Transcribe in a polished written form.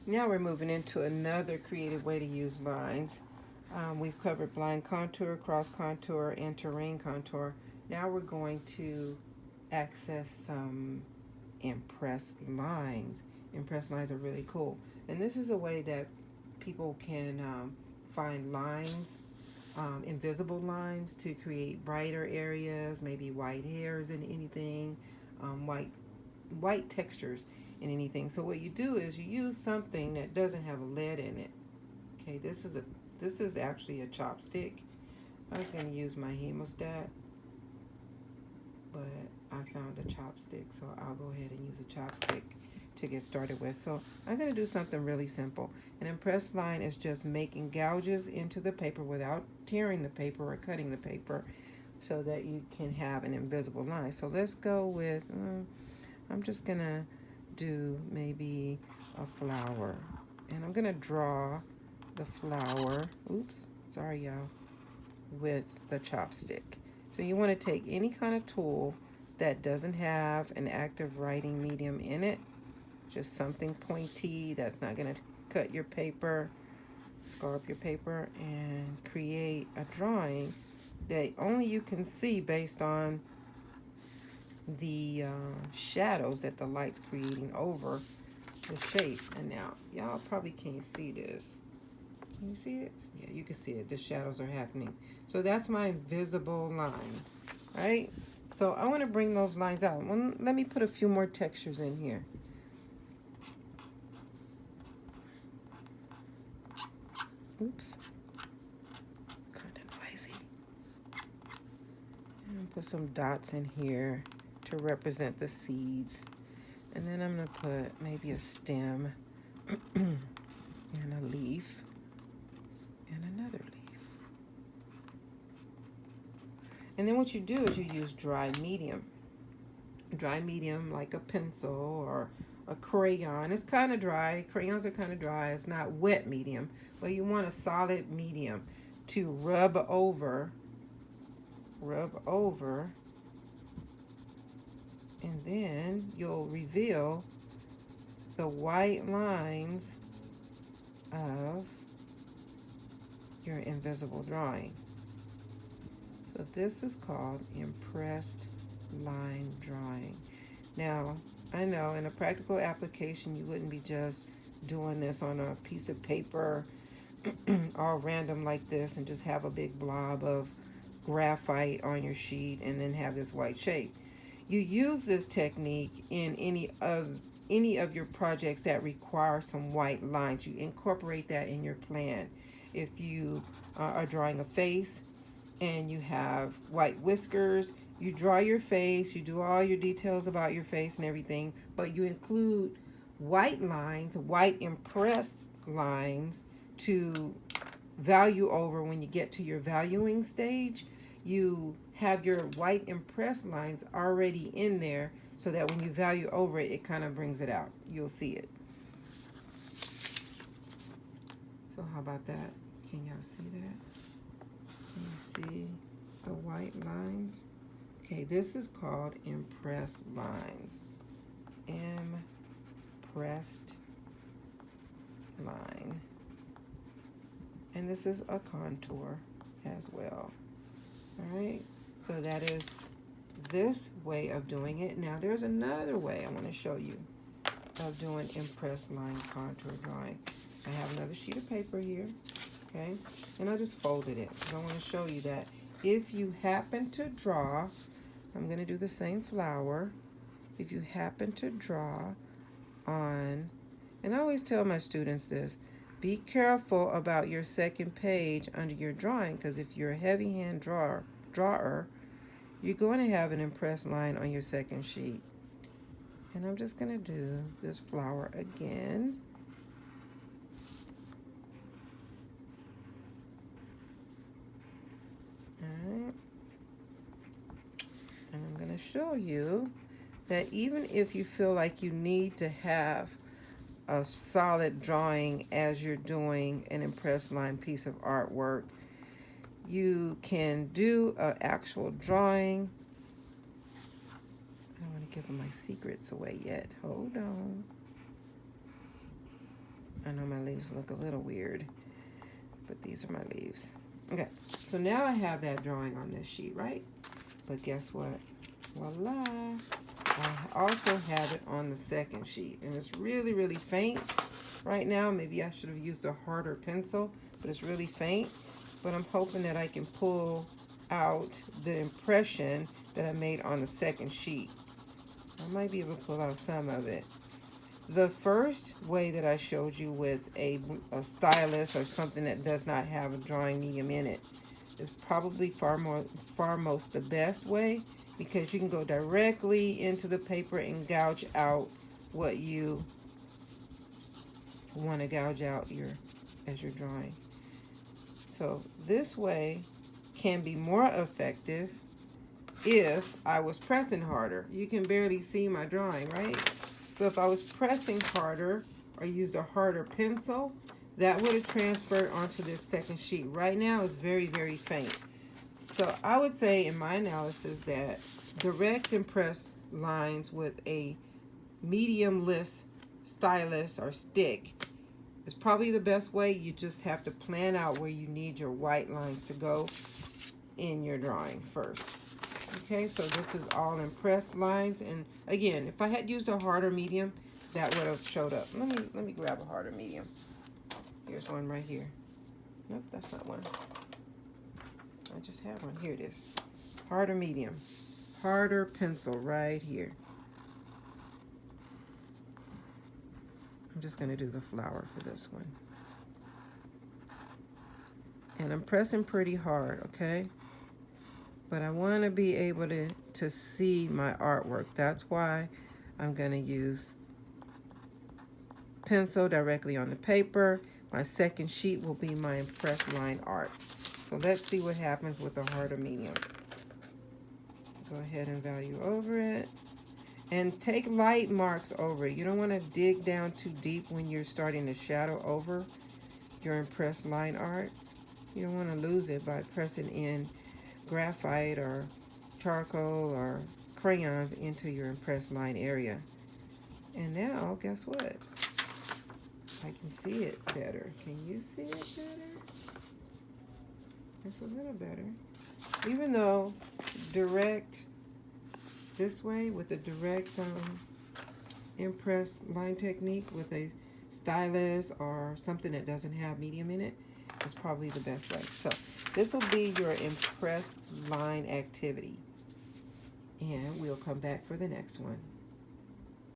Now we're moving into another creative way to use lines. We've covered blind contour, cross contour, and terrain contour. Now we're going to access some impressed lines. Impressed lines are really cool. And this is a way that people can find lines, invisible lines, to create brighter areas, maybe white hairs in anything, white textures in anything. So what you do is you use something that doesn't have a lead in it. Okay, this is actually a chopstick. I was going to use my hemostat, but I found a chopstick, so I'll go ahead and use a chopstick to get started with. So I'm going to do something really simple. An impressed line is just making gouges into the paper without tearing the paper or cutting the paper, so that you can have an invisible line. So let's go with, I'm just going to do maybe a flower. And I'm going to draw the flower, oops, sorry y'all, with the chopstick. So you want to take any kind of tool that doesn't have an active writing medium in it, just something pointy that's not going to cut your paper, scar up your paper, and create a drawing that only you can see based on the shadows that the light's creating over the shape. And now y'all probably can't see this. Can you see it? Yeah, you can see it. The shadows are happening. So that's my invisible lines, right? So I want to bring those lines out. Well, let me put a few more textures in here. Oops. Kind of noisy. And put some dots in here to represent the seeds. And then I'm going to put maybe a stem and a leaf and another leaf. And then what you do is you use dry medium. Dry medium like a pencil or a crayon. It's kind of dry. Crayons are kind of dry. It's not wet medium, but you want a solid medium to rub over, and then you'll reveal the white lines of your invisible drawing. So this is called impressed line drawing. Now, I know in a practical application, you wouldn't be just doing this on a piece of paper all random like this and just have a big blob of graphite on your sheet and then have this white shape. You use this technique in any of your projects that require some white lines. You incorporate that in your plan. If you are drawing a face and you have white whiskers, you draw your face, you do all your details about your face and everything, but you include white lines, white impressed lines to value over when you get to your valuing stage. You have your white impressed lines already in there so that when you value over it, it kind of brings it out. You'll see it. So how about that? Can y'all see that? Can you see the white lines? Okay, this is called impressed lines. Impressed line. And this is a contour as well. All right, so that is this way of doing it. Now there's another way I want to show you of doing impressed line contour drawing. I have another sheet of paper here, okay, and I just folded it. I want to show you that if you happen to draw, I'm going to do the same flower. If you happen to draw on, and I always tell my students this, be careful about your second page under your drawing, because if you're a heavy hand drawer, you're going to have an impressed line on your second sheet. And I'm just going to do this flower again. Alright. And I'm going to show you that even if you feel like you need to have a solid drawing as you're doing an impressed line piece of artwork, you can do an actual drawing. I don't want to give my secrets away yet. Hold on. I know my leaves look a little weird, but these are my leaves. Okay, so now I have that drawing on this sheet, right? But guess what? Voila! I also have it on the second sheet, and it's really, really faint right now. Maybe I should have used a harder pencil, but it's really faint. But I'm hoping that I can pull out the impression that I made on the second sheet. I might be able to pull out some of it. The first way that I showed you with a stylus or something that does not have a drawing medium in it is probably far most the best way, because you can go directly into the paper and gouge out what you want to gouge out as you're drawing. So this way can be more effective if I was pressing harder. You can barely see my drawing, right? So if I was pressing harder or used a harder pencil, that would have transferred onto this second sheet. Right now it's very, very faint. So I would say in my analysis that direct and press lines with a medium-list stylus or stick is probably the best way. You just have to plan out where you need your white lines to go in your drawing first. Okay, so this is all impressed lines, and again, if I had used a harder medium, that would have showed up. Let me grab a harder medium. Here's one right here. Nope, that's not one. I just have one. Here it is. Harder medium. Harder pencil right here. I'm just going to do the flower for this one. And I'm pressing pretty hard, okay? But I want to be able to see my artwork. That's why I'm going to use pencil directly on the paper. My second sheet will be my impressed line art. So let's see what happens with the harder medium. Go ahead and value over it. And take light marks over it. You don't want to dig down too deep when you're starting to shadow over your impressed line art. You don't want to lose it by pressing in graphite or charcoal or crayons into your impressed line area. And now, guess what? I can see it better. Can you see it better? It's a little better. Even though direct this way with a direct impress line technique with a stylus or something that doesn't have medium in it is probably the best way. So this will be your impress line activity. And we'll come back for the next one.